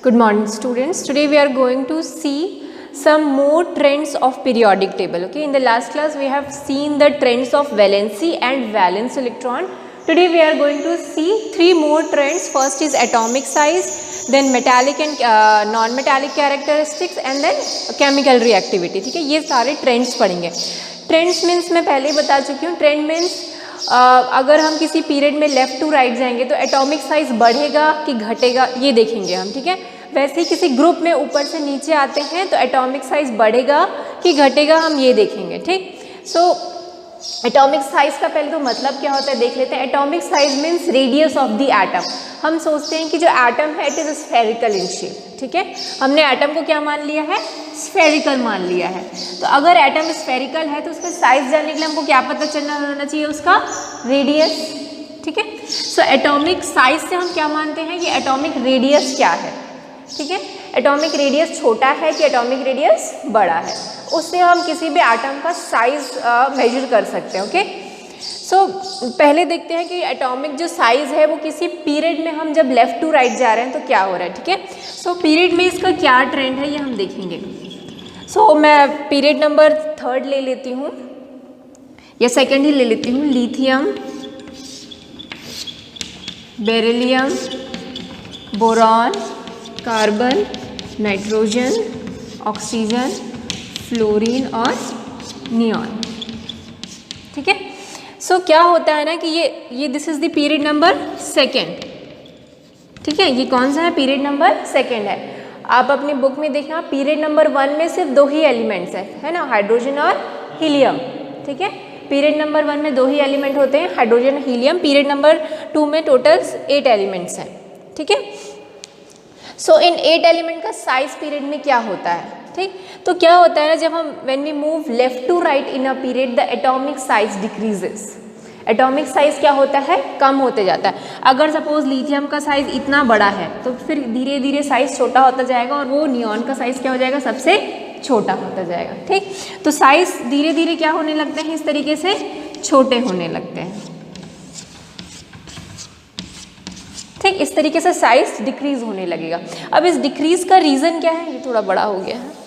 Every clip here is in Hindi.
Good morning students. Today we are going to see some more trends of periodic table. Okay, in the last class we have seen the trends of valency and valence electron. Today we are going to see three more trends. First is atomic size, then metallic and non-metallic characteristics and then chemical reactivity. ठीक है, ये सारे trends पढ़ेंगे. Trends means मैं पहले ही बता चुकी हूँ. Trend means अगर हम किसी पीरियड में लेफ़्ट टू राइट जाएंगे तो एटॉमिक साइज बढ़ेगा कि घटेगा ये देखेंगे हम. ठीक है, वैसे ही किसी ग्रुप में ऊपर से नीचे आते हैं तो एटॉमिक साइज बढ़ेगा कि घटेगा हम ये देखेंगे. ठीक, सो एटॉमिक साइज का पहले तो मतलब क्या होता है देख लेते हैं. Atomic size means radius of the atom. हम सोचते हैं कि जो एटम है it is spherical in shape. ठीक है, हमने एटम को क्या मान लिया है, स्फेरिकल मान लिया है. तो अगर एटम स्फेरिकल है तो उसका साइज जानने के लिए हमको क्या पता चलना होना चाहिए, उसका रेडियस. ठीक है, सो एटॉमिक साइज से हम क्या मानते हैं कि एटॉमिक रेडियस क्या है. ठीक है, एटॉमिक रेडियस छोटा है कि एटॉमिक रेडियस बड़ा है, उससे हम किसी भी एटम का साइज मेजर कर सकते हैं. ओके, सो पहले देखते हैं कि एटॉमिक जो साइज़ है वो किसी पीरियड में हम जब लेफ़्ट टू राइट जा रहे हैं तो क्या हो रहा है. ठीक है, सो पीरियड में इसका क्या ट्रेंड है ये हम देखेंगे. सो मैं पीरियड नंबर 3 ले लेती हूँ या सेकंड ही ले लेती हूँ. Lithium, beryllium, boron, carbon, nitrogen, oxygen, fluorine और नियॉन. ठीक है, सो क्या होता है ना कि ये this is the period number 2. ठीक है, ये कौन सा है, पीरियड नंबर 2 है. आप अपनी बुक में देखना पीरियड नंबर 1 में सिर्फ 2 ही एलिमेंट्स है ना, हाइड्रोजन और हीलियम. ठीक है, पीरियड नंबर 1 में 2 ही एलिमेंट होते हैं, हाइड्रोजन और हीलियम. पीरियड नंबर 2 में टोटल 8 एलिमेंट्स हैं. ठीक है, सो इन 8 एलिमेंट का साइज पीरियड में क्या होता है. ठीक, तो क्या होता है ना, जब हम when we move left to right in a period the atomic size decreases. Atomic size क्या होता है, कम होते जाता है. अगर सपोज लिथियम का साइज इतना बड़ा है तो फिर धीरे धीरे साइज छोटा होता जाएगा और वो नियॉन का साइज क्या हो जाएगा, सबसे छोटा होता जाएगा. ठीक, तो साइज धीरे धीरे क्या होने लगते हैं, इस तरीके से छोटे होने लगते हैं. ठीक, इस तरीके से साइज डिक्रीज होने लगेगा. अब इस डिक्रीज का रीज़न क्या है, ये थोड़ा बड़ा हो गया है.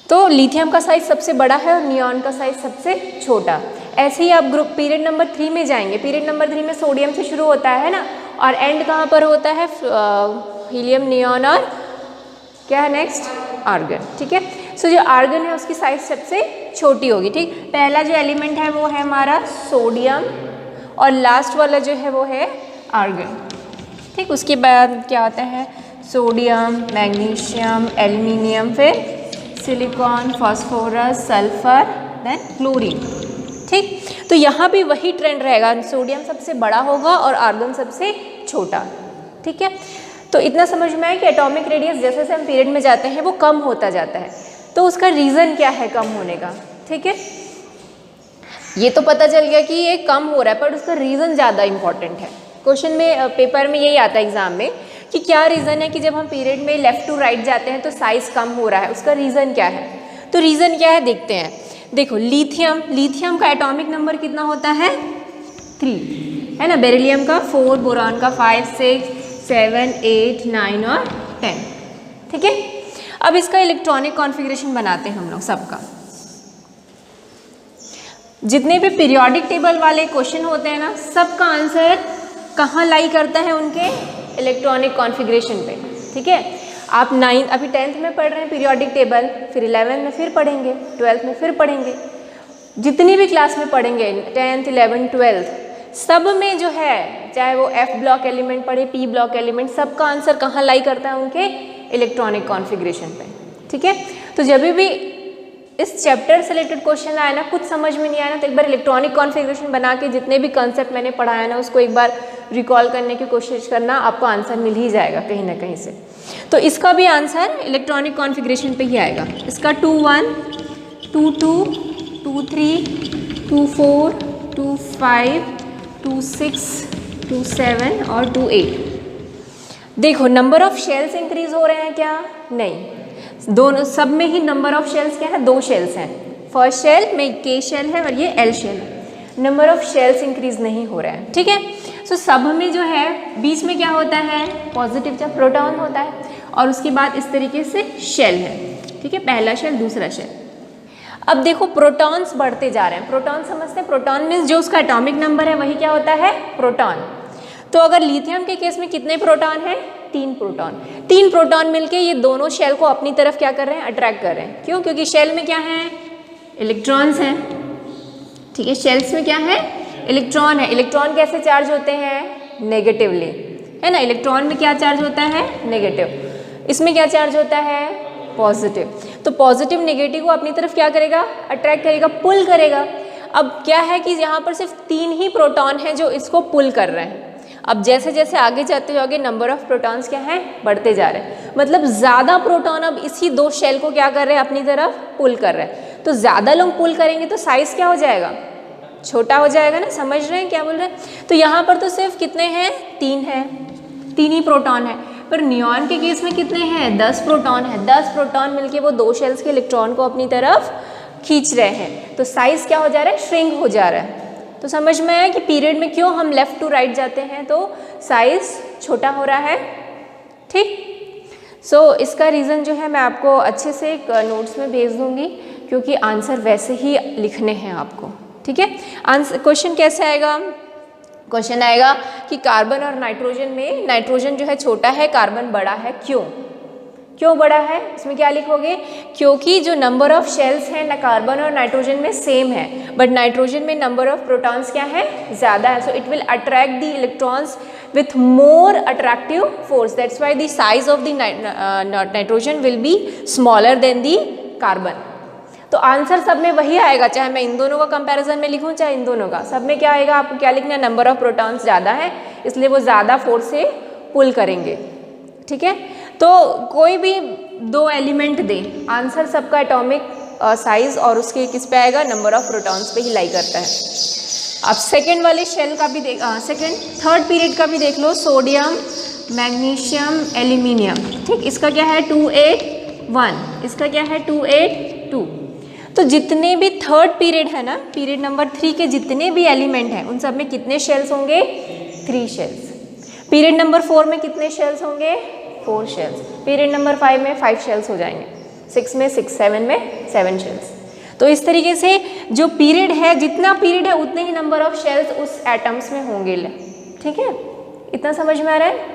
तो लिथियम का साइज सबसे बड़ा है और नियॉन का साइज सबसे छोटा. ऐसे ही आप ग्रुप पीरियड नंबर 3 में जाएंगे. पीरियड नंबर 3 में सोडियम से शुरू होता है ना, और एंड कहाँ पर होता है, हीलियम, नियॉन और क्या है नेक्स्ट, आर्गन. ठीक है, सो जो आर्गन है उसकी साइज सबसे छोटी होगी. ठीक, पहला जो एलिमेंट है वो है हमारा सोडियम और लास्ट वाला जो है वो है आर्गन. ठीक, उसके बाद क्या होता है, सोडियम, मैग्नीशियम, एल्युमिनियम, फिर silicon, phosphorus, sulphur, then chlorine. ठीक, तो यहाँ भी वही ट्रेंड रहेगा, सोडियम सबसे बड़ा होगा और आर्गन सबसे छोटा. ठीक है, तो इतना समझ में आया कि एटॉमिक रेडियस जैसे जैसे हम पीरियड में जाते हैं वो कम होता जाता है. तो उसका रीज़न क्या है कम होने का. ठीक है, ये तो पता चल गया कि ये कम हो रहा है, पर उसका रीज़न ज़्यादा इंपॉर्टेंट है. क्वेश्चन में पेपर में यही आता है एग्जाम में कि क्या रीज़न है कि जब हम पीरियड में लेफ़्ट टू राइट जाते हैं तो साइज़ कम हो रहा है, उसका रीज़न क्या है. तो रीज़न क्या है देखते हैं. देखो लिथियम का एटॉमिक नंबर कितना होता है, 3 है ना, बेरिलियम का 4, बोरॉन का 5, 6, 7, 8, 9 और 10. ठीक है, अब इसका इलेक्ट्रॉनिक कॉन्फ़िगरेशन बनाते हैं हम लोग सबका. जितने भी पीरियोडिक टेबल वाले क्वेश्चन होते हैं ना, सबका आंसर कहाँ लाई करता है, उनके इलेक्ट्रॉनिक कॉन्फ़िगरेशन पे. ठीक है, आप 9 अभी 10th में पढ़ रहे हैं पीरियोडिक टेबल, फिर 11th में फिर पढ़ेंगे, 12th में फिर पढ़ेंगे, जितनी भी क्लास में पढ़ेंगे 10th, 11th, 12th सब में जो है, चाहे वो F ब्लॉक एलिमेंट पढ़े, P ब्लॉक एलिमेंट, सबका आंसर कहाँ लाई करता है, उनके इलेक्ट्रॉनिक कॉन्फ़िगरेशन पे. ठीक है, तो जब भी इस चैप्टर से रिलेटेड क्वेश्चन आया ना, कुछ समझ में नहीं आया ना, तो एक बार इलेक्ट्रॉनिक कॉन्फ़िगरेशन बना के जितने भी कंसेप्ट मैंने पढ़ाया ना उसको एक बार रिकॉल करने की कोशिश करना, आपको आंसर मिल ही जाएगा कहीं ना कहीं से. तो इसका भी आंसर इलेक्ट्रॉनिक कॉन्फ़िगरेशन पे ही आएगा. इसका 2-1, 2-2, 2-3, 2-4, 2-5, 2-6, 2-7 और 2-8. देखो नंबर ऑफ शेल्स इंक्रीज हो रहे हैं क्या, नहीं, दोनों सब में ही नंबर ऑफ शेल्स क्या है, 2 शेल्स हैं. फर्स्ट शेल में K शेल है और ये L शेल है. नंबर ऑफ शेल्स इंक्रीज नहीं हो रहा है, ठीक है। सो सब में जो है बीच में क्या होता है, पॉजिटिव चार्ज प्रोटॉन होता है, और उसके बाद इस तरीके से शेल है, ठीक है, पहला शेल दूसरा शेल। अब देखो प्रोटॉन्स बढ़ते जा रहे हैं, प्रोटॉन समझते हैं, प्रोटॉन मीन्स जो उसका एटॉमिक नंबर है वही क्या होता है, प्रोटॉन। तो अगर लिथियम के केस में कितने प्रोटॉन हैं, 3 प्रोटॉन। 3 प्रोटॉन मिलके ये दोनों शेल को अपनी तरफ क्या कर रहे हैं, अट्रैक्ट कर रहे हैं। क्यों? क्योंकि शेल में क्या है, इलेक्ट्रॉन्स हैं, ठीक है, शेल्स में क्या है, इलेक्ट्रॉन है। इलेक्ट्रॉन कैसे चार्ज होते हैं, नेगेटिवली, है ना। इलेक्ट्रॉन में क्या चार्ज होता है, नेगेटिव। इसमें क्या चार्ज होता है, पॉजिटिव। तो पॉजिटिव नेगेटिव को अपनी तरफ क्या करेगा, अट्रैक्ट करेगा, पुल करेगा। अब क्या है कि यहाँ पर सिर्फ 3 ही प्रोटॉन हैं जो इसको पुल कर रहे हैं। अब जैसे जैसे आगे जाते जाओगे नंबर ऑफ प्रोटॉन्स क्या है, बढ़ते जा रहे हैं। मतलब ज़्यादा प्रोटॉन अब इसी 2 शेल को क्या कर रहे हैं, अपनी तरफ पुल कर रहे हैं। तो ज़्यादा लोग पुल करेंगे तो साइज़ क्या हो जाएगा, छोटा हो जाएगा ना। समझ रहे हैं क्या बोल रहे हैं। तो यहाँ पर तो सिर्फ कितने हैं, 3 हैं, 3 ही प्रोटॉन है। पर नियॉन के केस में कितने हैं, 10 प्रोटॉन है। 10 प्रोटॉन मिलके वो 2 शेल्स के इलेक्ट्रॉन को अपनी तरफ खींच रहे हैं। तो साइज़ क्या हो जा रहा है, श्रिंक हो जा रहा है। तो समझ में आया कि पीरियड में क्यों हम लेफ़्ट टू राइट जाते हैं तो साइज़ छोटा हो रहा है, ठीक। सो इसका रीज़न जो है मैं आपको अच्छे से एक नोट्स में भेज दूँगी, क्योंकि आंसर वैसे ही लिखने हैं आपको, ठीक है। आंसर क्वेश्चन कैसे आएगा, क्वेश्चन आएगा कि कार्बन और नाइट्रोजन में नाइट्रोजन जो है छोटा है, कार्बन बड़ा है, क्यों, क्यों बड़ा है। इसमें क्या लिखोगे, क्योंकि जो नंबर ऑफ शेल्स हैं ना कार्बन और नाइट्रोजन में सेम है, बट नाइट्रोजन में नंबर ऑफ प्रोटॉन्स क्या है, ज़्यादा है। So it will attract the electrons with more attractive force, that's why the size of the nitrogen will be smaller than the carbon। तो आंसर सब में वही आएगा, चाहे मैं इन दोनों का कंपैरिजन में लिखूं चाहे इन दोनों का, सब में क्या आएगा, आपको क्या लिखना है, नंबर ऑफ प्रोटॉन्स ज़्यादा है इसलिए वो ज़्यादा फोर्स से पुल करेंगे, ठीक है। तो कोई भी 2 एलिमेंट दे, आंसर सबका एटॉमिक साइज और उसके किस पे आएगा, नंबर ऑफ प्रोटॉन्स पे ही लाई करता है। अब सेकेंड वाले शेल का भी थर्ड पीरियड का भी देख लो, सोडियम, मैग्नीशियम, एल्यूमिनियम, ठीक। इसका क्या है 281, इसका क्या है 282। तो जितने भी थर्ड पीरियड है ना, पीरियड नंबर 3 के जितने भी एलिमेंट हैं उन सब में कितने शेल्स होंगे, 3 शेल्स। पीरियड नंबर 4 में कितने शेल्स होंगे, 4 शेल्स। पीरियड नंबर 5 में 5 शेल्स हो जाएंगे, 6 में 6, 7 में 7 शेल्स। तो इस तरीके से जो पीरियड है, जितना पीरियड है उतने ही नंबर ऑफ शेल्स उस एटम्स में होंगे, ठीक है। इतना समझ में आ रहा है।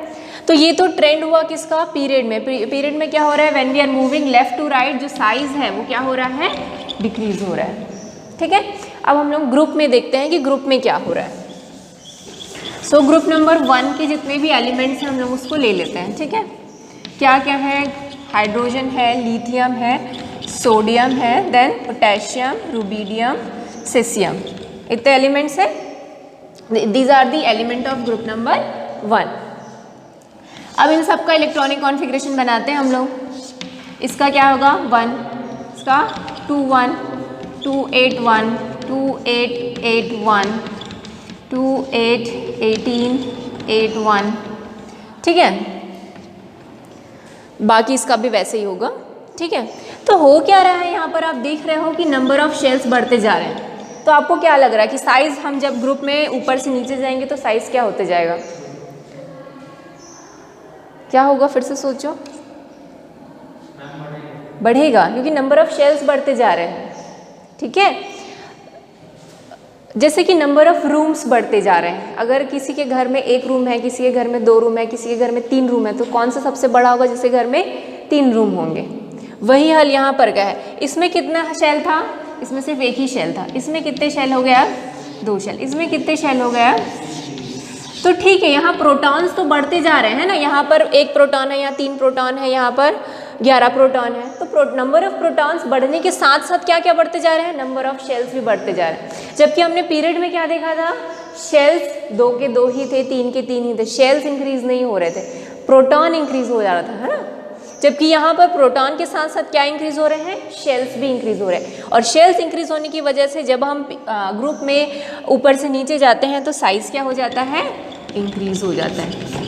तो ये तो ट्रेंड हुआ किसका, पीरियड में। पीरियड में क्या हो रहा है, when we are moving left to right, जो साइज है वो क्या हो रहा है, डिक्रीज हो रहा है, ठीक है। अब हम लोग ग्रुप में देखते हैं कि ग्रुप में क्या हो रहा है। सो ग्रुप नंबर 1 के जितने भी एलिमेंट्स हैं हम लोग उसको ले लेते हैं, ठीक है। क्या क्या है, हाइड्रोजन है, लिथियम है, सोडियम है, देन पोटेशियम, रुबीडियम, सीसियम, इतने एलिमेंट्स हैं। These are the element of group number 1। अब इन सब का इलेक्ट्रॉनिक कॉन्फ़िगरेशन बनाते हैं हम लोग। इसका क्या होगा 1, इसका 2 1, 2 8 1, 2 8 8 1, 2 8 18 8 1, ठीक है। बाकी इसका भी वैसे ही होगा, ठीक है। तो हो क्या रहा है यहाँ पर, आप देख रहे हो कि नंबर ऑफ शेल्स बढ़ते जा रहे हैं। तो आपको क्या लग रहा है कि साइज़, हम जब ग्रुप में ऊपर से नीचे जाएंगे तो साइज़ क्या होते जाएगा, क्या होगा, फिर से सोचो, बढ़ेगा, क्योंकि नंबर ऑफ शेल्स बढ़ते जा रहे हैं, ठीक है। जैसे कि नंबर ऑफ रूम्स बढ़ते जा रहे हैं। अगर किसी के घर में 1 रूम है, किसी के घर में 2 रूम है, किसी के घर में 3 रूम है, तो कौन सा सबसे बड़ा होगा, जिसके घर में 3 रूम होंगे। वही हल यहाँ पर का है। इसमें कितना शेल था, इसमें सिर्फ 1 ही शेल था। इसमें कितने शेल हो गया, 2 शेल। इसमें कितने शेल हो गया, तो ठीक है। यहाँ प्रोटॉन्स तो बढ़ते जा रहे हैं ना, यहाँ पर 1 प्रोटॉन है, यहाँ 3 प्रोटॉन है, यहाँ पर 11 प्रोटॉन है। तो नंबर ऑफ प्रोटॉन्स बढ़ने के साथ साथ क्या क्या बढ़ते जा रहे हैं, नंबर ऑफ शेल्स भी बढ़ते जा रहे हैं। जबकि हमने पीरियड में क्या देखा था, शेल्स 2 के 2 ही थे, 3 के 3 ही थे, शेल्स इंक्रीज नहीं हो रहे थे, प्रोटॉन इंक्रीज हो जा रहा था, है ना। जबकि यहाँ पर प्रोटॉन के साथ साथ क्या इंक्रीज हो रहे हैं, शेल्स भी इंक्रीज हो रहे हैं। और शेल्स इंक्रीज होने की वजह से जब हम ग्रुप में ऊपर से नीचे जाते हैं तो साइज क्या हो जाता है, इंक्रीज हो जाता है।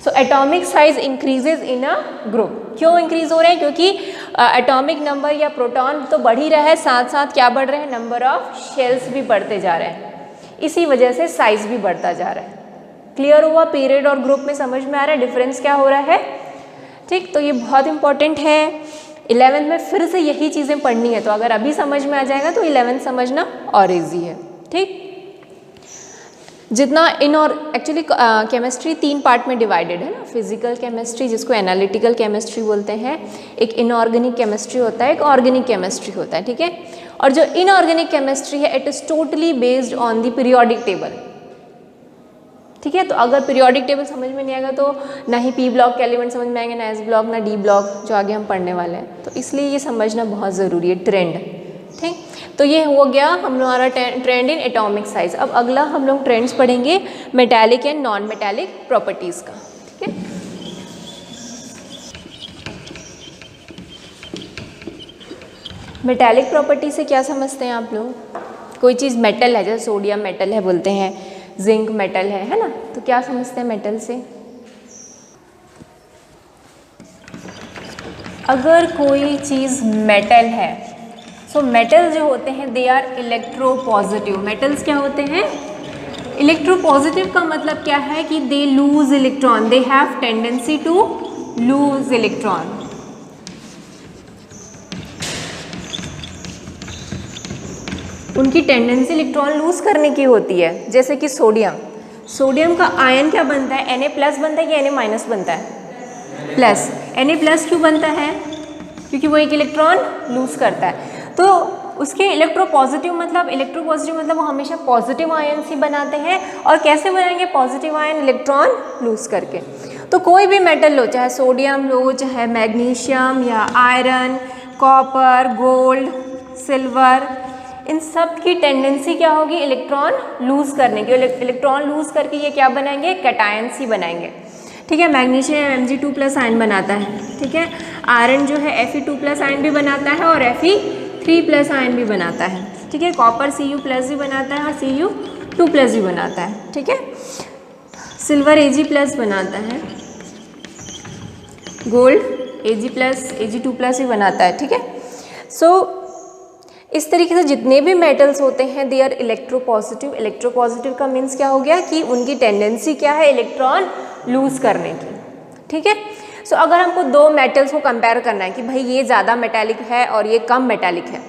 So atomic size increases in a group. क्यों इंक्रीज हो रहे हैं, क्योंकि एटॉमिक नंबर या प्रोटॉन तो बढ़ ही रहा है, साथ साथ क्या बढ़ रहे हैं, नंबर ऑफ शेल्स भी बढ़ते जा रहे हैं। इसी वजह से साइज भी बढ़ता जा रहा है। क्लियर हुआ? पीरियड और ग्रुप में समझ में आ रहा है डिफरेंस क्या हो रहा है? ठीक, तो ये बहुत इंपॉर्टेंट है। 11th में फिर से यही चीज़ें पढ़नी है, तो अगर अभी समझ में आ जाएगा तो 11th समझना और ईजी है। ठीक, जितना एक्चुअली केमिस्ट्री 3 पार्ट में डिवाइडेड है ना, फिजिकल केमिस्ट्री जिसको एनालिटिकल केमिस्ट्री बोलते हैं, एक इनऑर्गेनिक केमिस्ट्री होता है, एक ऑर्गेनिक केमिस्ट्री होता है। ठीक है, और जो इनऑर्गेनिक केमिस्ट्री है it is totally based on the periodic table. ठीक है, तो अगर पीरियोडिक टेबल समझ में नहीं आएगा तो ना ही पी ब्लॉक के एलिमेंट समझ में आएंगे, ना एस ब्लॉक, ना डी ब्लॉक, जो आगे हम पढ़ने वाले हैं। तो इसलिए ये समझना बहुत ज़रूरी है, ट्रेंड। ठीक, तो ये हो गया हम हमारा ट्रेंड इन एटॉमिक साइज। अब अगला हम लोग ट्रेंड्स पढ़ेंगे metallic and non metallic properties का। ठीक है, मेटालिक प्रॉपर्टी से क्या समझते हैं आप लोग? कोई चीज़ मेटल है, जैसे सोडियम मेटल है बोलते हैं, जिंक मेटल है ना, तो क्या समझते हैं मेटल से? अगर कोई चीज़ मेटल है, सो मेटल जो होते हैं दे आर इलेक्ट्रोपॉजिटिव। मेटल्स क्या होते हैं? इलेक्ट्रोपॉजिटिव का मतलब क्या है कि they lose electron, they have tendency to lose electron. उनकी टेंडेंसी इलेक्ट्रॉन लूज करने की होती है। जैसे कि सोडियम का आयन क्या बनता है? Na+ बनता है या Na- बनता है? प्लस। Na+ क्यों बनता है? क्योंकि वो एक इलेक्ट्रॉन लूज करता है। तो उसके इलेक्ट्रोपॉजिटिव मतलब वो हमेशा पॉजिटिव आयन ही बनाते हैं। और कैसे बनाएंगे पॉजिटिव आयन? इलेक्ट्रॉन लूज करके। तो कोई भी मेटल लो, चाहे सोडियम लो, चाहे मैग्नीशियम या आयरन, कॉपर, गोल्ड, सिल्वर, इन सब की टेंडेंसी क्या होगी? इलेक्ट्रॉन लूज करने की। इलेक्ट्रॉन लूज करके ये क्या बनाएंगे? कैटायंस ही बनाएंगे। ठीक है, मैग्नीशियम Mg2+ आयन बनाता है। ठीक है, आयरन जो है Fe2+ आयन भी बनाता है और Fe3+ आयन भी बनाता है। ठीक है, कॉपर Cu+ भी बनाता है और Cu2+ भी बनाता है। ठीक है, सिल्वर Ag+ बनाता है, गोल्ड Ag+, Ag2+ भी बनाता है। ठीक है, सो इस तरीके से जितने भी मेटल्स होते हैं दे आर इलेक्ट्रोपॉजिटिव। इलेक्ट्रोपॉजिटिव का मीन्स क्या हो गया कि उनकी टेंडेंसी क्या है? इलेक्ट्रॉन लूज करने की। ठीक है, सो अगर हमको 2 मेटल्स को कंपेयर करना है कि भाई ये ज़्यादा मेटालिक है और ये कम मेटालिक है,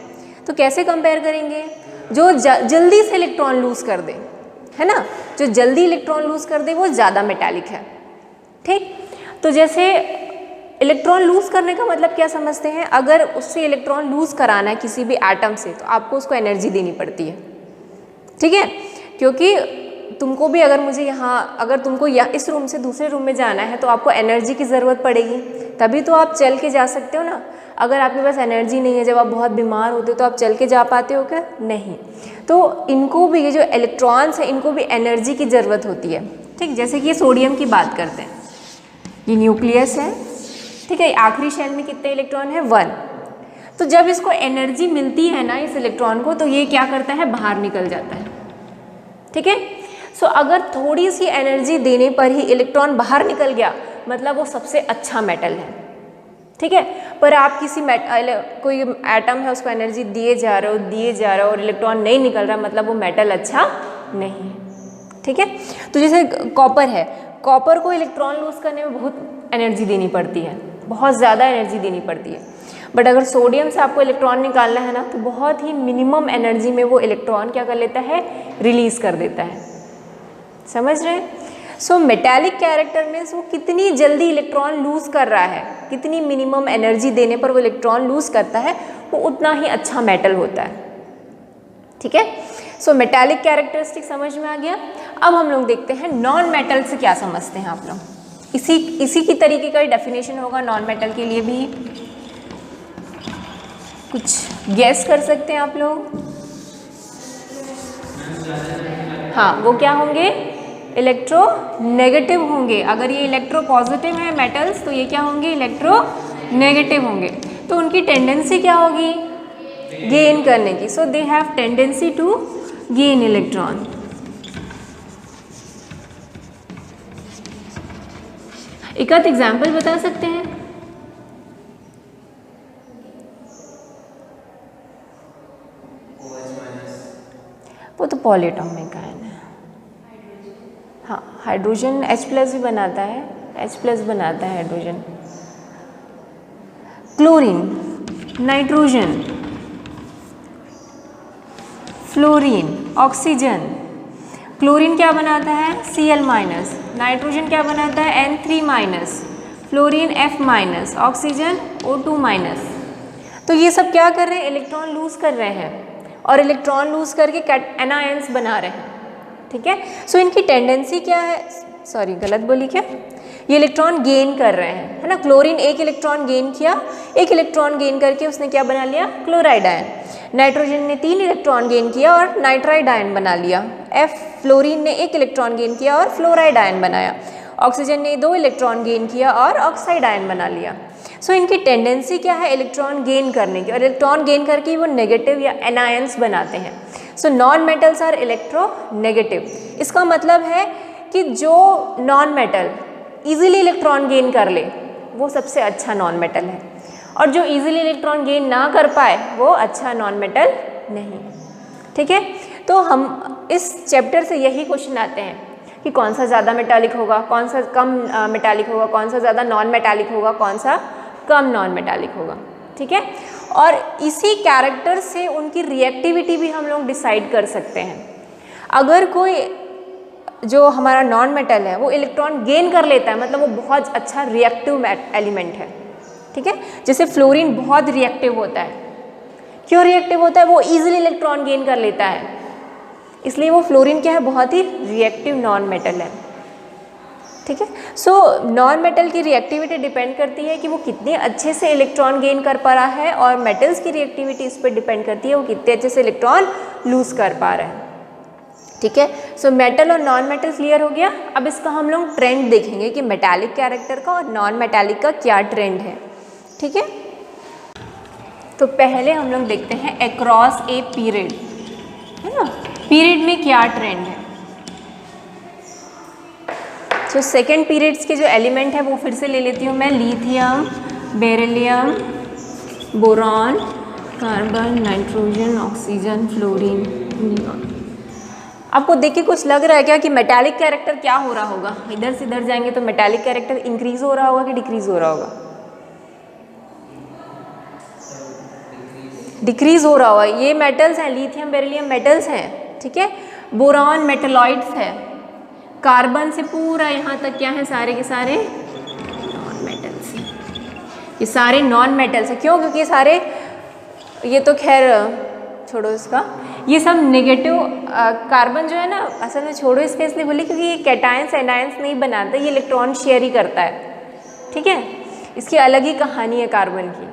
तो कैसे कंपेयर करेंगे? जो जल्दी से इलेक्ट्रॉन लूज कर दे, है ना, जो जल्दी इलेक्ट्रॉन लूज कर दे वो ज़्यादा मेटालिक है। ठीक, तो जैसे इलेक्ट्रॉन लूज करने का मतलब क्या समझते हैं? अगर उससे इलेक्ट्रॉन लूज कराना है किसी भी एटम से तो आपको उसको एनर्जी देनी पड़ती है। ठीक है, क्योंकि तुमको भी अगर तुमको इस रूम से दूसरे रूम में जाना है तो आपको एनर्जी की ज़रूरत पड़ेगी, तभी तो आप चल के जा सकते हो ना। अगर आपके पास एनर्जी नहीं है, जब आप बहुत बीमार होते हो तो आप चल के जा पाते हो क्या? नहीं। तो इनको भी, ये जो इलेक्ट्रॉन्स हैं इनको भी एनर्जी की ज़रूरत होती है। ठीक, जैसे कि ये सोडियम की बात करते हैं, ये न्यूक्लियस है। ठीक है, आखिरी शेल में कितने इलेक्ट्रॉन है? 1। तो जब इसको एनर्जी मिलती है ना इस इलेक्ट्रॉन को, तो ये क्या करता है? बाहर निकल जाता है। ठीक है, सो अगर थोड़ी सी एनर्जी देने पर ही इलेक्ट्रॉन बाहर निकल गया मतलब वो सबसे अच्छा मेटल है। ठीक है, पर आप कोई एटम है उसको एनर्जी दिए जा रहे हो और इलेक्ट्रॉन नहीं निकल रहा मतलब वो मेटल अच्छा नहीं है। ठीक है, तो जैसे कॉपर है, कॉपर को इलेक्ट्रॉन लूज करने में बहुत एनर्जी देनी पड़ती है, बहुत ज़्यादा एनर्जी देनी पड़ती है। बट अगर सोडियम से आपको इलेक्ट्रॉन निकालना है ना तो बहुत ही मिनिमम एनर्जी में वो इलेक्ट्रॉन क्या कर लेता है? रिलीज कर देता है। समझ रहे हैं? सो मेटालिक कैरेक्टर मीन्स वो कितनी जल्दी इलेक्ट्रॉन लूज कर रहा है, कितनी मिनिमम एनर्जी देने पर वो इलेक्ट्रॉन लूज करता है, वो उतना ही अच्छा मेटल होता है। ठीक है, सो मेटालिक कैरेक्टरिस्टिक समझ में आ गया। अब हम लोग देखते हैं नॉन मेटल से क्या समझते हैं आप लोग। इसी की तरीके का डेफिनेशन होगा नॉन मेटल के लिए भी। कुछ गैस कर सकते हैं आप लोग? हाँ, वो क्या होंगे? इलेक्ट्रोनेगेटिव होंगे। अगर ये इलेक्ट्रोपॉजिटिव है मेटल्स तो ये क्या होंगे? इलेक्ट्रोनेगेटिव होंगे। तो उनकी टेंडेंसी क्या होगी? गेन करने की। So they have tendency to gain electron. एक आध एग्जाम्पल बता सकते हैं? वो तो पॉलीएटॉमिक आयन है। हाँ, हाइड्रोजन H+ भी बनाता है, H+ बनाता है hydrogen. Chlorine, nitrogen, fluorine, oxygen. Chlorine क्या बनाता है? Cl-, नाइट्रोजन क्या बनाता है? N3-, fluorine F-, oxygen O2-। तो ये सब क्या कर रहे हैं? इलेक्ट्रॉन लूज कर रहे हैं और इलेक्ट्रॉन लूज करके एनायंस बना रहे हैं, ठीक है। सो इनकी टेंडेंसी क्या है? सॉरी, गलत बोली क्या? ये इलेक्ट्रॉन गेन कर रहे हैं, है ना। क्लोरीन एक इलेक्ट्रॉन गेन किया, एक इलेक्ट्रॉन गेन करके उसने क्या बना लिया? Chloride ion. नाइट्रोजन ने 3 इलेक्ट्रॉन गेन किया और नाइट्राइड आयन बना लिया। फ्लोरीन ने 1 इलेक्ट्रॉन गेन किया और फ्लोराइड आयन बनाया। ऑक्सीजन ने 2 इलेक्ट्रॉन गेन किया और ऑक्साइड आयन बना लिया। सो इनकी टेंडेंसी क्या है? इलेक्ट्रॉन गेन करने की, और इलेक्ट्रॉन गेन करके वो नेगेटिव या एनायंस बनाते हैं। So non metals are electronegative. इसका मतलब है कि जो non metal easily electron gain कर ले वो सबसे अच्छा नॉन मेटल है, और जो इजीली इलेक्ट्रॉन गेन ना कर पाए वो अच्छा नॉन मेटल नहीं है, ठीक है। तो हम इस चैप्टर से यही क्वेश्चन आते हैं कि कौन सा ज़्यादा मेटालिक होगा, कौन सा कम मेटालिक होगा, कौन सा ज़्यादा नॉन मेटालिक होगा, कौन सा कम नॉन मेटालिक होगा, ठीक है। और इसी कैरेक्टर से उनकी रिएक्टिविटी भी हम लोग डिसाइड कर सकते हैं। अगर कोई जो हमारा नॉन मेटल है वो इलेक्ट्रॉन गेन कर लेता है, मतलब वो बहुत अच्छा रिएक्टिव एलिमेंट है, ठीक है। जैसे फ्लोरीन बहुत रिएक्टिव होता है। क्यों रिएक्टिव होता है? वो इजीली इलेक्ट्रॉन गेन कर लेता है, इसलिए वो फ्लोरीन क्या है? बहुत ही रिएक्टिव नॉन मेटल है, ठीक है। सो नॉन मेटल की रिएक्टिविटी डिपेंड करती है कि वो कितने अच्छे से इलेक्ट्रॉन गेन कर पा रहा है, और मेटल्स की रिएक्टिविटी इस पर डिपेंड करती है वो कितने अच्छे से इलेक्ट्रॉन लूज कर पा रहे हैं, ठीक है। सो मेटल और नॉन मेटल क्लियर हो गया। अब इसका हम लोग ट्रेंड देखेंगे कि मेटालिक कैरेक्टर का और नॉन मेटालिक का क्या ट्रेंड है, ठीक है। तो पहले हम लोग देखते हैं अक्रॉस ए पीरियड, है ना, पीरियड में क्या ट्रेंड है। तो सेकेंड पीरियड्स के जो एलिमेंट है वो फिर से ले लेती हूँ मैं। Lithium, beryllium, boron, carbon, nitrogen, oxygen, fluorine, neon. आपको देख के कुछ लग रहा है क्या कि मेटालिक कैरेक्टर क्या हो रहा होगा? इधर से इधर जाएंगे तो मेटालिक कैरेक्टर इंक्रीज हो रहा होगा कि डिक्रीज हो रहा होगा? डिक्रीज हो रहा होगा। ये मेटल्स हैं, लिथियम बेरिलियम मेटल्स हैं, ठीक है। बोरॉन मेटलॉइड्स है। कार्बन से पूरा यहाँ तक क्या है? सारे के सारे नॉन मेटल्स हैं। ये सारे नॉन मेटल्स हैं। क्यों? क्योंकि ये सारे, ये तो खैर छोड़ो इसका, ये सब नेगेटिव। कार्बन जो है ना, असल में छोड़ो इसका इसलिए बोले क्योंकि ये कैटायंस एनायंस नहीं बनाता, ये इलेक्ट्रॉन शेयर ही करता है, ठीक है। इसकी अलग ही कहानी है कार्बन की।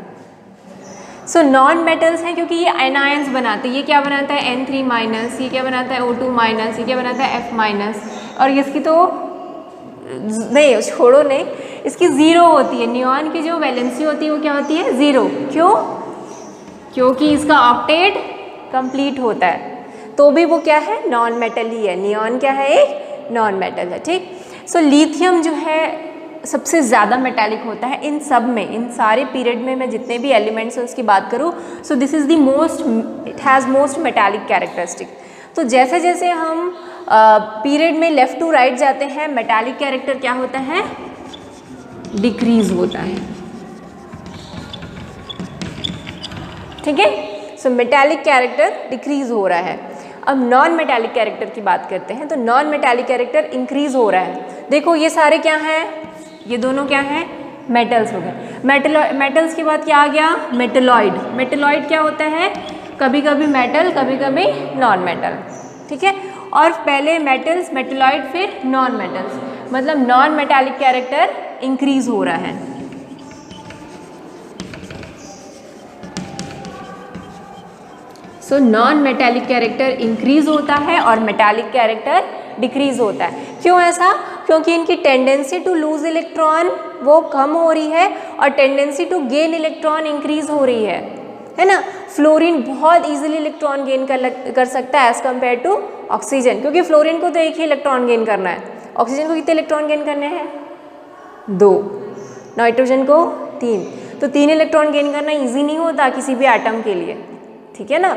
सो नॉन मेटल्स हैं क्योंकि ये एनायंस बनाते हैं। ये क्या बनाता है? N3-, ये क्या बनाता है? O2-, ये क्या बनाता है? F-, और इसकी तो नहीं, छोड़ो नहीं, इसकी ज़ीरो होती है। नियॉन की जो वैलेंसी होती है वो क्या होती है? ज़ीरो। क्यों? क्योंकि इसका ऑक्टेट कंप्लीट होता है, तो भी वो क्या है? नॉन मेटल ही है। नियॉन क्या है? एक नॉन मेटल है, ठीक। सो लिथियम जो है सबसे ज़्यादा मेटालिक होता है इन सब में, इन सारे पीरियड में मैं जितने भी एलिमेंट्स हैं उसकी बात करूँ। So this is the most, it has most metallic characteristic. तो जैसे जैसे हम पीरियड में लेफ़्ट टू राइट जाते हैं, मेटालिक कैरेक्टर क्या होता है? डिक्रीज होता है, ठीक है। सो मेटालिक कैरेक्टर डिक्रीज हो रहा है। अब नॉन मेटालिक कैरेक्टर की बात करते हैं। तो नॉन मेटालिक कैरेक्टर इंक्रीज हो रहा है। देखो ये सारे क्या हैं? ये दोनों क्या हैं? मेटल्स हो गए। मेटल्स के बाद क्या आ गया? मेटलॉइड। मेटलॉइड क्या होता है? कभी कभी मेटल, कभी कभी नॉन मेटल, ठीक है। और पहले मेटल्स, मेटलॉइड, फिर नॉन मेटल्स, मतलब नॉन मेटालिक कैरेक्टर इंक्रीज हो रहा है। So non metallic character increase होता है और मेटालिक कैरेक्टर डिक्रीज होता है। क्यों ऐसा? क्योंकि इनकी टेंडेंसी टू लूज इलेक्ट्रॉन वो कम हो रही है और tendency to gain electron increase हो रही है ना। फ्लोरीन बहुत इजीली इलेक्ट्रॉन गेन कर सकता है एज कम्पेयर टू ऑक्सीजन, क्योंकि फ्लोरीन को तो एक ही इलेक्ट्रॉन गेन करना है। ऑक्सीजन को कितने इलेक्ट्रॉन गेन करने हैं? 2। नाइट्रोजन को 3। तो 3 इलेक्ट्रॉन गेन करना ईजी नहीं होता किसी भी एटम के लिए, ठीक है ना।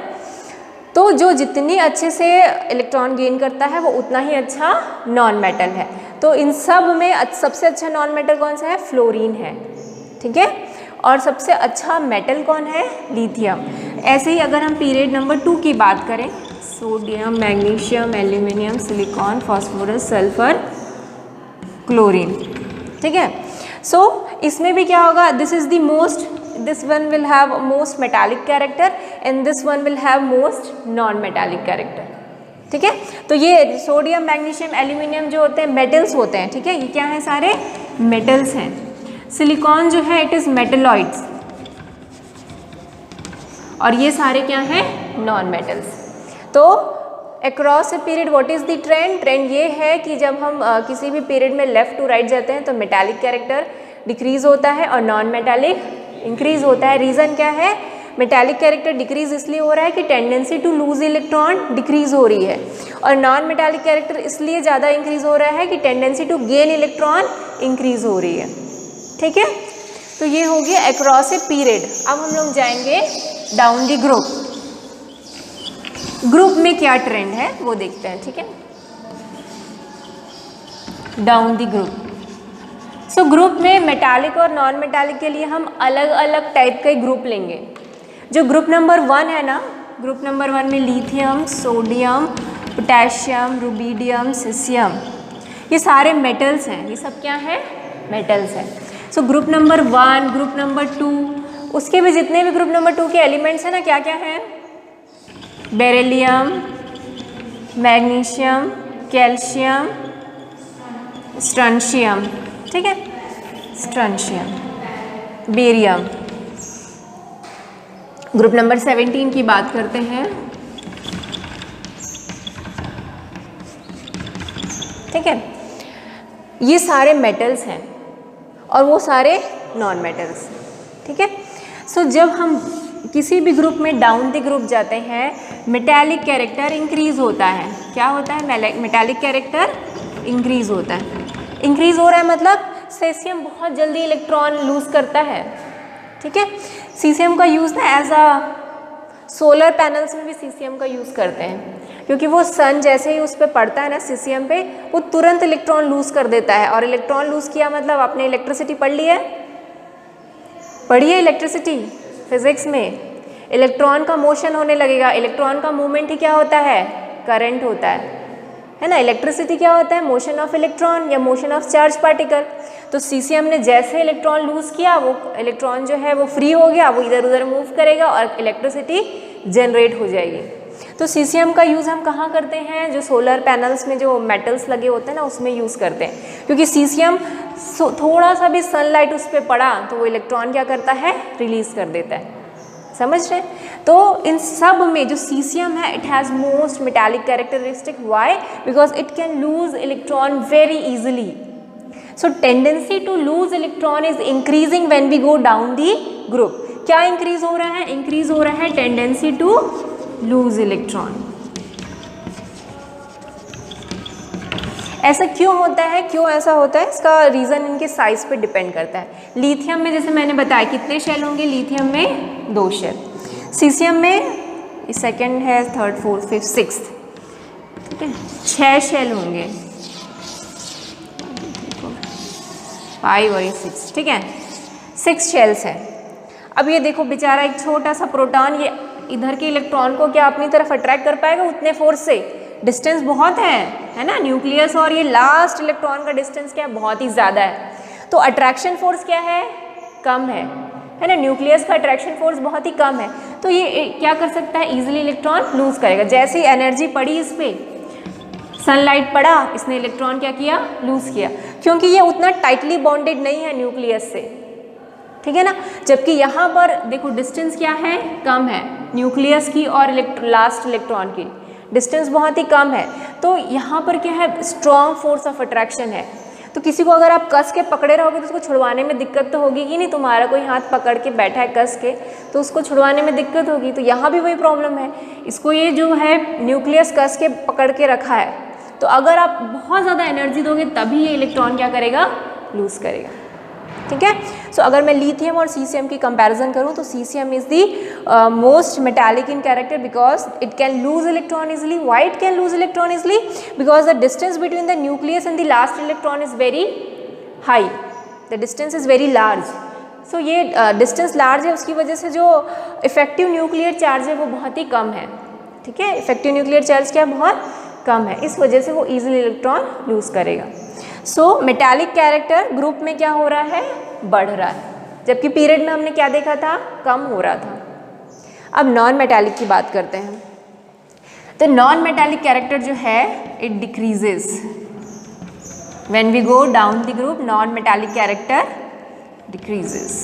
तो जो जितनी अच्छे से इलेक्ट्रॉन गेन करता है वो उतना ही अच्छा नॉन मेटल है। तो इन सब में सबसे अच्छा नॉन मेटल कौन सा है? फ्लोरीन है, ठीक है। और सबसे अच्छा मेटल कौन है? लिथियम। ऐसे ही अगर हम पीरियड नंबर 2 की बात करें, sodium, magnesium, aluminium, silicon, phosphorus, sulphur, chlorine, ठीक है। सो इसमें भी क्या होगा? This is the most, this one will have most metallic character and this one will have most non metallic character, ठीक है। तो ये सोडियम, मैग्नीशियम, एल्यूमिनियम जो होते हैं मेटल्स होते हैं, ठीक है। ये क्या है? सारे मेटल्स हैं। सिलिकॉन जो है इट इज मेटलॉइड्स, और ये सारे क्या हैं? Non metals. तो across a period what is the trend? Trend ये है कि जब हम किसी भी पीरियड में लेफ्ट टू राइट जाते हैं तो मेटालिक कैरेक्टर डिक्रीज होता है और नॉन मेटालिक इंक्रीज होता है। रीज़न क्या है? मेटालिक कैरेक्टर डिक्रीज इसलिए हो रहा है कि tendency to lose electron decrease हो रही है, और नॉन मेटालिक कैरेक्टर इसलिए ज़्यादा इंक्रीज हो रहा है कि tendency to gain electron increase हो रही है, ठीक है। तो ये हो गया अक्रॉस ए पीरियड। अब हम लोग जाएंगे डाउन द ग्रुप। ग्रुप में क्या ट्रेंड है वो देखते हैं, ठीक है। Down the group. So group में मेटालिक और नॉन मेटालिक के लिए हम अलग अलग टाइप के ग्रुप लेंगे। जो ग्रुप नंबर 1 है ना, ग्रुप नंबर 1 में lithium, sodium, potassium, rubidium, caesium, ये सारे मेटल्स हैं। ये सब क्या है? मेटल्स हैं। So group number 1, group number 2, उसके भी जितने भी ग्रुप नंबर 2 के एलिमेंट्स हैं ना, क्या क्या हैं? बेरिलियम, मैग्नीशियम, कैल्शियम, स्ट्रोंशियम, ठीक है, स्ट्रोंशियम, बेरियम। ग्रुप नंबर 17 की बात करते हैं, ठीक है। ये सारे मेटल्स हैं और वो सारे नॉन मेटल्स, ठीक है। सो जब हम किसी भी ग्रुप में डाउन द ग्रुप जाते हैं, मेटालिक कैरेक्टर इंक्रीज होता है। क्या होता है? मेटालिक कैरेक्टर इंक्रीज होता है। इंक्रीज हो रहा है मतलब सीसियम बहुत जल्दी इलेक्ट्रॉन लूज करता है, ठीक है। सीसियम का यूज़ ना एज अ सोलर पैनल्स में भी सीसियम का यूज़ करते हैं, क्योंकि वो सन जैसे ही उस पर पड़ता है ना सीसियम पे, वो तुरंत इलेक्ट्रॉन लूज कर देता है। और इलेक्ट्रॉन लूज किया मतलब आपने इलेक्ट्रिसिटी पढ़ ली है, पढ़ी है इलेक्ट्रिसिटी फिजिक्स में। इलेक्ट्रॉन का मोशन होने लगेगा। इलेक्ट्रॉन का मूवमेंट ही क्या होता है? करंट होता है ना। इलेक्ट्रिसिटी क्या होता है? मोशन ऑफ इलेक्ट्रॉन या मोशन ऑफ चार्ज पार्टिकल। तो सीसियम ने जैसे इलेक्ट्रॉन लूज किया, वो इलेक्ट्रॉन जो है वो फ्री हो गया, वो इधर उधर मूव करेगा और इलेक्ट्रिसिटी जनरेट हो जाएगी। तो सीसियम का यूज़ हम कहाँ करते हैं? जो सोलर पैनल्स में जो मेटल्स लगे होते हैं ना, उसमें यूज़ करते हैं, क्योंकि सीसियम थोड़ा सा भी सनलाइट उस पर पड़ा तो वो इलेक्ट्रॉन क्या करता है? रिलीज कर देता है। समझ रहे हैं? तो इन सब में जो सीसियम है, it has most metallic characteristic. Why? Because it can lose electron very easily. So tendency to lose electron is increasing when we go down the group. क्या इंक्रीज हो रहा है? इंक्रीज हो रहा है टेंडेंसी टू लूज इलेक्ट्रॉन। ऐसा क्यों होता है? क्यों ऐसा होता है? इसका रीज़न इनके साइज पे डिपेंड करता है। लिथियम में जैसे मैंने बताया कितने शेल होंगे? लिथियम में 2 शेल। सीसियम में सेकंड है, थर्ड, फोर्थ, फिफ्थ, सिक्स्थ, ठीक है, 6 शेल होंगे, 5 और ये 6, ठीक है, 6 शेल्स हैं। अब ये देखो बेचारा एक छोटा सा प्रोटॉन, ये इधर के इलेक्ट्रॉन को क्या अपनी तरफ अट्रैक्ट कर पाएगा उतने फोर्स से? डिस्टेंस बहुत है ना। न्यूक्लियस और ये लास्ट इलेक्ट्रॉन का डिस्टेंस क्या है? बहुत ही ज़्यादा है। तो अट्रैक्शन फोर्स क्या है? कम है ना। न्यूक्लियस का अट्रैक्शन फोर्स बहुत ही कम है, तो ये क्या कर सकता है? इजीली इलेक्ट्रॉन लूज करेगा। जैसे ही एनर्जी पड़ी इस पर, सनलाइट पड़ा, इसने इलेक्ट्रॉन क्या किया? लूज किया, क्योंकि ये उतना टाइटली बॉन्डेड नहीं है न्यूक्लियस से, ठीक है ना। जबकि यहाँ पर देखो डिस्टेंस क्या है? कम है। न्यूक्लियस की और लास्ट इलेक्ट्रॉन की डिस्टेंस बहुत ही कम है। तो यहाँ पर क्या है? स्ट्रॉन्ग फोर्स ऑफ अट्रैक्शन है। तो किसी को अगर आप कस के पकड़े रहोगे तो उसको छुड़वाने में दिक्कत तो होगी कि नहीं। तुम्हारा कोई हाथ पकड़ के बैठा है कस के, तो उसको छुड़वाने में दिक्कत होगी। तो यहाँ भी वही प्रॉब्लम है। इसको ये जो है न्यूक्लियस कस के पकड़ के रखा है, तो अगर आप बहुत ज़्यादा एनर्जी दोगे तभी ये इलेक्ट्रॉन क्या करेगा? लूज करेगा, ठीक है। सो अगर मैं लिथियम और सीसियम की कंपैरिजन करूँ तो caesium is the most metallic in character because it can lose electron easily. Why it can lose electron easily? Because the distance between the nucleus and the last electron is very high. The distance is very large. So ये distance large है, उसकी वजह से जो effective nuclear charge है वो बहुत ही कम है, ठीक है. effective nuclear charge क्या बहुत कम है, इस वजह से वो easily electron lose करेगा. So metallic character group में क्या हो रहा है, बढ़ रहा है, जबकि पीरियड में हमने क्या देखा था, कम हो रहा था. अब नॉन मेटालिक की बात करते हैं. तो नॉन मेटालिक कैरेक्टर जो है it decreases when we go down the group. Non metallic character decreases,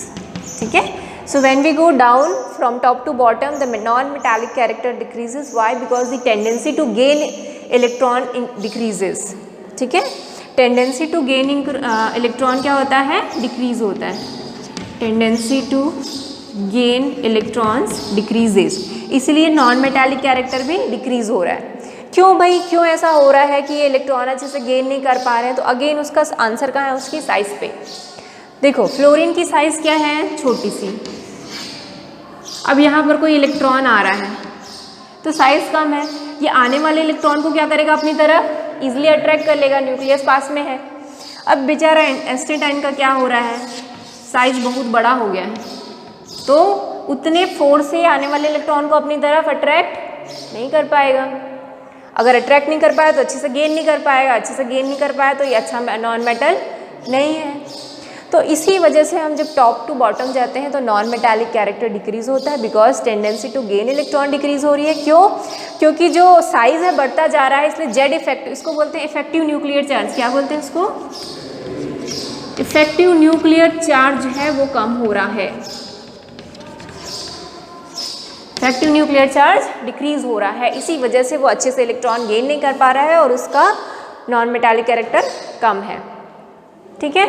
ठीक है. So when we go down from top to bottom the non metallic character decreases. Why? Because the tendency to gain electron decreases, ठीक है. टेंडेंसी टू गेन इलेक्ट्रॉन क्या होता है, डिक्रीज होता है. Tendency to gain electrons decreases, इसलिए नॉन मेटालिक कैरेक्टर भी डिक्रीज हो रहा है. क्यों भाई, क्यों ऐसा हो रहा है कि ये इलेक्ट्रॉन अच्छे से गेन नहीं कर पा रहे हैं? तो अगेन उसका आंसर कहाँ है, उसकी साइज पे. देखो फ्लोरीन की साइज क्या है, छोटी सी. अब यहाँ पर कोई इलेक्ट्रॉन आ रहा है तो साइज कम है, ये आने वाले इलेक्ट्रॉन को क्या करेगा, अपनी तरफ इजिली अट्रैक्ट कर लेगा, न्यूक्लियस पास में है. अब बेचारा एस्टेटाइन का क्या हो रहा है, साइज बहुत बड़ा हो गया है, तो उतने फोर्स से आने वाले इलेक्ट्रॉन को अपनी तरफ अट्रैक्ट नहीं कर पाएगा. अगर अट्रैक्ट नहीं कर पाया तो अच्छे से गेन नहीं कर पाएगा, अच्छे से गेन नहीं कर पाया तो ये अच्छा नॉन मेटल नहीं है. तो इसी वजह से हम जब टॉप टू बॉटम जाते हैं तो नॉन मेटालिक कैरेक्टर डिक्रीज होता है, because tendency to gain electron decrease हो रही है. क्यों? क्योंकि जो साइज है बढ़ता जा रहा है, इसलिए जेड इफेक्ट, इसको बोलते हैं इफेक्टिव न्यूक्लियर चार्ज. क्या बोलते हैं उसको? इफेक्टिव न्यूक्लियर चार्ज है वो कम हो रहा है. इफेक्टिव न्यूक्लियर चार्ज डिक्रीज हो रहा है, इसी वजह से वो अच्छे से इलेक्ट्रॉन गेन नहीं कर पा रहा है और उसका नॉन मेटालिक कैरेक्टर कम है, ठीक है.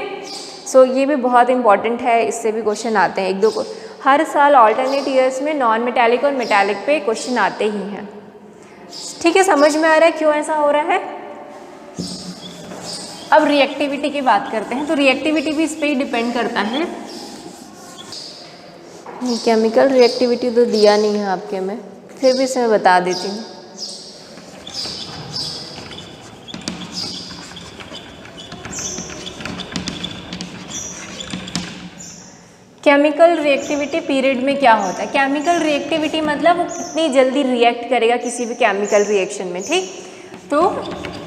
सो ये भी बहुत इंपॉर्टेंट है, इससे भी क्वेश्चन आते हैं एक दो को हर साल. ऑल्टरनेट ईयर्स में नॉन मेटालिक और मेटालिक पे क्वेश्चन आते ही हैं, ठीक है. समझ में आ रहा है क्यों ऐसा हो रहा है. अब रिएक्टिविटी की बात करते हैं. तो रिएक्टिविटी भी इस पर ही डिपेंड करता है. केमिकल रिएक्टिविटी तो दिया नहीं है आपके में, फिर भी इसे मैं बता देती हूँ. केमिकल रिएक्टिविटी पीरियड में क्या होता है. केमिकल रिएक्टिविटी मतलब वो कितनी जल्दी रिएक्ट करेगा किसी भी केमिकल रिएक्शन में, ठीक. तो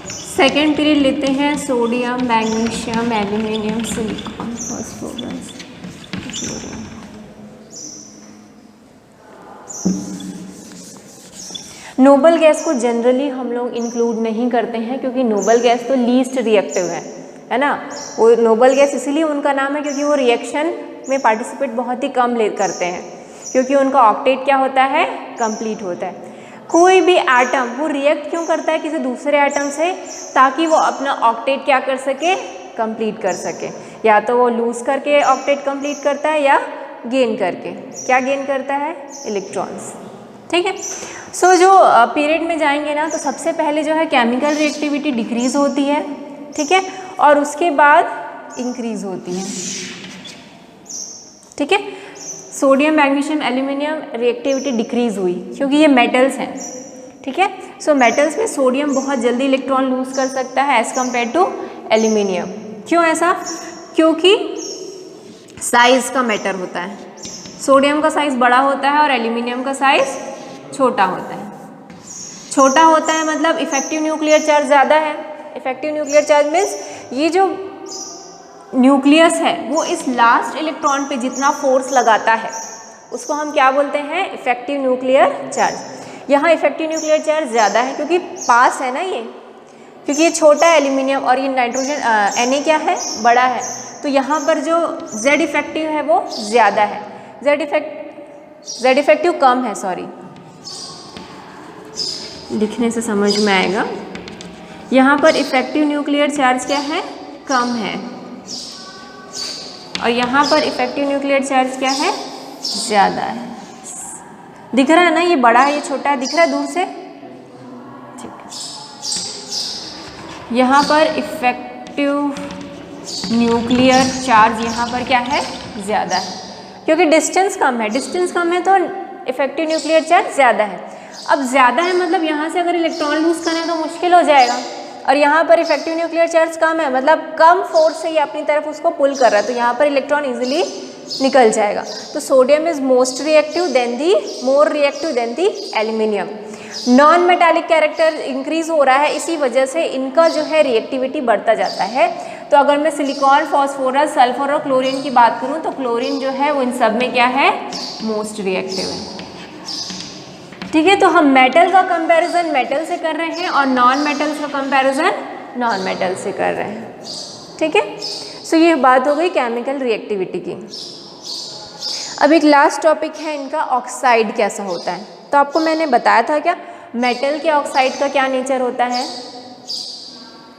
सेकेंड पीरियड लेते हैं. Sodium, magnesium, aluminium, silicon, phosphorus, noble gas को जनरली हम लोग इंक्लूड नहीं करते हैं क्योंकि नोबल गैस तो लीस्ट रिएक्टिव है ना. वो नोबल गैस इसीलिए उनका नाम है क्योंकि वो रिएक्शन में पार्टिसिपेट बहुत ही कम करते हैं, क्योंकि उनका ऑक्टेट क्या होता है, कंप्लीट होता है. कोई भी एटम वो रिएक्ट क्यों करता है किसी दूसरे एटम से, ताकि वो अपना ऑक्टेट क्या कर सके, कंप्लीट कर सके. या तो वो लूज करके ऑक्टेट कंप्लीट करता है या गेन करके. क्या गेन करता है, इलेक्ट्रॉन्स, ठीक है. सो जो पीरियड में जाएंगे ना तो सबसे पहले जो है केमिकल रिएक्टिविटी डिक्रीज होती है, ठीक है, और उसके बाद इंक्रीज होती है, ठीक है. Sodium, magnesium, aluminium reactivity decrease हुई क्योंकि ये मेटल्स हैं, ठीक है. सो मेटल्स में सोडियम बहुत जल्दी इलेक्ट्रॉन लूज कर सकता है एज कम्पेयर टू एल्यूमिनियम. क्यों ऐसा? क्योंकि साइज का मैटर होता है. सोडियम का साइज बड़ा होता है और एल्यूमिनियम का साइज छोटा होता है. छोटा होता है मतलब इफेक्टिव न्यूक्लियर चार्ज ज़्यादा है. इफेक्टिव न्यूक्लियर चार्ज मीन्स ये जो न्यूक्लियस है वो इस लास्ट इलेक्ट्रॉन पे जितना फोर्स लगाता है उसको हम क्या बोलते हैं, इफेक्टिव न्यूक्लियर चार्ज. यहाँ इफेक्टिव न्यूक्लियर चार्ज ज़्यादा है क्योंकि पास है ना ये, क्योंकि ये छोटा है एल्यूमिनियम और ये नाइट्रोजन Na क्या है, बड़ा है. तो यहाँ पर जो Z इफेक्टिव है वो ज़्यादा है, Z इफेक्टिव कम है. सॉरी, लिखने से समझ में आएगा. यहाँ पर इफेक्टिव न्यूक्लियर चार्ज क्या है, कम है, और यहाँ पर इफेक्टिव न्यूक्लियर चार्ज क्या है, ज़्यादा है. दिख रहा है ना, ये बड़ा है ये छोटा है, दिख रहा है दूर से, ठीक है. यहाँ पर इफेक्टिव न्यूक्लियर चार्ज यहाँ पर क्या है, ज़्यादा है क्योंकि डिस्टेंस कम है. डिस्टेंस कम है तो इफेक्टिव न्यूक्लियर चार्ज ज़्यादा है। अब ज़्यादा है मतलब यहाँ से अगर इलेक्ट्रॉन लूज करना है तो मुश्किल हो जाएगा, और यहाँ पर इफेक्टिव न्यूक्लियर चार्ज कम है मतलब कम फोर्स से ये अपनी तरफ उसको पुल कर रहा है, तो यहाँ पर इलेक्ट्रॉन इजीली निकल जाएगा। तो sodium is most reactive than the more reactive than the aluminium. Non metallic character increase हो रहा है, इसी वजह से इनका जो है रिएक्टिविटी बढ़ता जाता है। तो अगर मैं सिलिकॉन, फॉस्फोरस, सल्फर और क्लोरीन की बात करूँ तो क्लोरीन जो है वो इन सब में क्या है, मोस्ट रिएक्टिव है। ठीक है, तो हम मेटल का कंपैरिजन मेटल से कर रहे हैं और नॉन मेटल का कंपैरिजन नॉन मेटल से कर रहे हैं। ठीक है, सो ये बात हो गई केमिकल रिएक्टिविटी की। अब एक लास्ट टॉपिक है इनका, ऑक्साइड कैसा होता है। तो आपको मैंने बताया था क्या मेटल के ऑक्साइड का क्या नेचर होता है,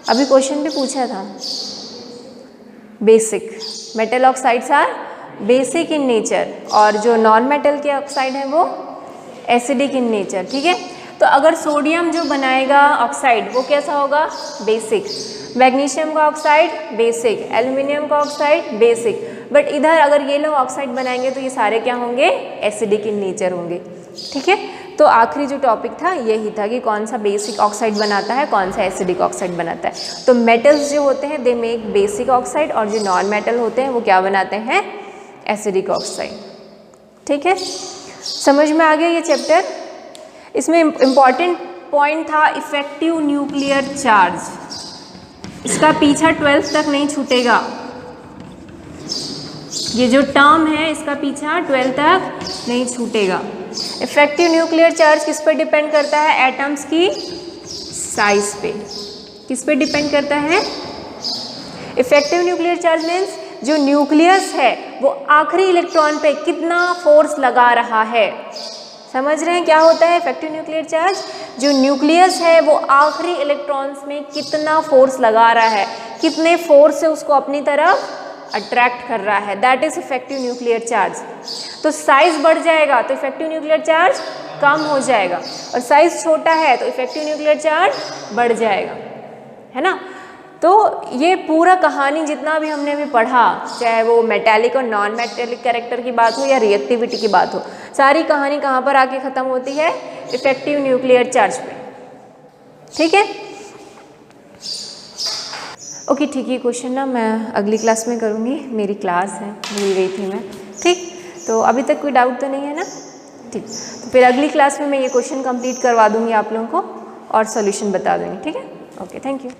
अभी क्वेश्चन भी पूछा था। Basic, metal oxides are basic in nature, और जो नॉन मेटल के ऑक्साइड है वो एसिडिक इन नेचर। ठीक है, तो अगर सोडियम जो बनाएगा ऑक्साइड वो कैसा होगा, बेसिक। मैग्नीशियम का ऑक्साइड बेसिक, एल्युमिनियम का ऑक्साइड बेसिक, बट इधर अगर ये लोग ऑक्साइड बनाएंगे तो ये सारे क्या होंगे, एसिडिक इन नेचर होंगे। ठीक है, तो आखिरी जो टॉपिक था यही था कि कौन सा बेसिक ऑक्साइड बनाता है, कौन सा एसिडिक ऑक्साइड बनाता है। तो मेटल्स जो होते हैं दे मेक बेसिक ऑक्साइड, और जो नॉन मेटल होते हैं वो क्या बनाते हैं, एसिडिक ऑक्साइड। ठीक है, समझ में आ गया ये चैप्टर। इसमें इम्पॉर्टेंट पॉइंट था इफेक्टिव न्यूक्लियर चार्ज, इसका पीछा 12th तक नहीं छूटेगा। ये जो टर्म है इसका पीछा 12th तक नहीं छूटेगा। इफेक्टिव न्यूक्लियर चार्ज किस पे डिपेंड करता है, एटम्स की साइज पे। किस पे डिपेंड करता है, इफेक्टिव न्यूक्लियर चार्ज मीन्स जो न्यूक्लियस है वो आखिरी इलेक्ट्रॉन पे कितना फोर्स लगा रहा है। समझ रहे हैं क्या होता है इफेक्टिव न्यूक्लियर चार्ज, जो न्यूक्लियस है वो आखिरी इलेक्ट्रॉन्स में कितना फोर्स लगा रहा है, कितने फोर्स से उसको अपनी तरफ अट्रैक्ट कर रहा है, that is effective nuclear charge. तो साइज बढ़ जाएगा तो इफेक्टिव न्यूक्लियर चार्ज कम हो जाएगा, और साइज छोटा है तो इफेक्टिव न्यूक्लियर चार्ज बढ़ जाएगा, है ना। तो ये पूरा कहानी जितना भी हमने अभी पढ़ा, चाहे वो मेटालिक और नॉन मेटालिक कैरेक्टर की बात हो या रिएक्टिविटी की बात हो, सारी कहानी कहाँ पर आके ख़त्म होती है, इफेक्टिव न्यूक्लियर चार्ज पे। ठीक है, ओके ठीक है। क्वेश्चन ना मैं अगली क्लास में करूँगी, मेरी क्लास है, भूल गई थी मैं। ठीक, तो अभी तक कोई डाउट तो नहीं है ना। ठीक, तो फिर अगली क्लास में मैं ये क्वेश्चन कंप्लीट करवा दूँगी आप लोगों को और सॉल्यूशन बता दूँगी। ठीक है, ओके, थैंक यू।